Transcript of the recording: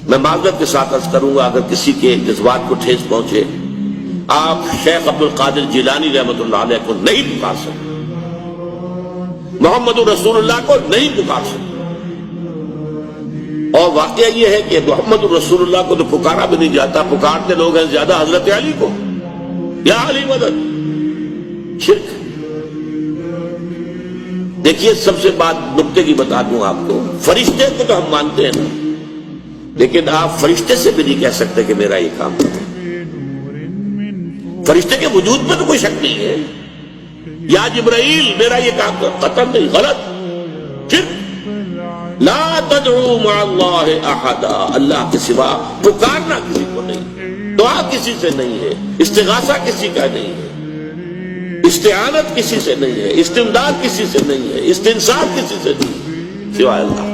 میں معذرت کے ساتھ عرض کروں گا اگر کسی کے جذبات کو ٹھیس پہنچے، آپ شیخ عبد القادر جیلانی رحمۃ اللہ علیہ کو نہیں پکار سکتے، محمد رسول اللہ کو نہیں پکار سکتے، اور واقعہ یہ ہے کہ محمد رسول اللہ کو تو پکارا بھی نہیں جاتا، پکارتے لوگ ہیں زیادہ حضرت علی کو، یا علی مدد، شرک۔ دیکھیے سب سے بات نکتے کی بتا دوں آپ کو، فرشتے کو تو ہم مانتے ہیں نا، لیکن آپ فرشتے سے بھی نہیں کہہ سکتے کہ میرا یہ کام کرو۔ فرشتے کے وجود میں تو کوئی شک نہیں ہے، یا جبرائیل میرا یہ کام کرو، قطعاً نہیں، غلط، شرک۔ لا تدعو مع اللہ احدا، اللہ کے سوا پکارنا کسی کو نہیں، دعا کسی سے نہیں ہے، استغاثہ کسی کا نہیں ہے، استعانت کسی سے نہیں ہے، استمداد کسی سے نہیں ہے، استنصار کسی سے نہیں ہے، سوائے اللہ۔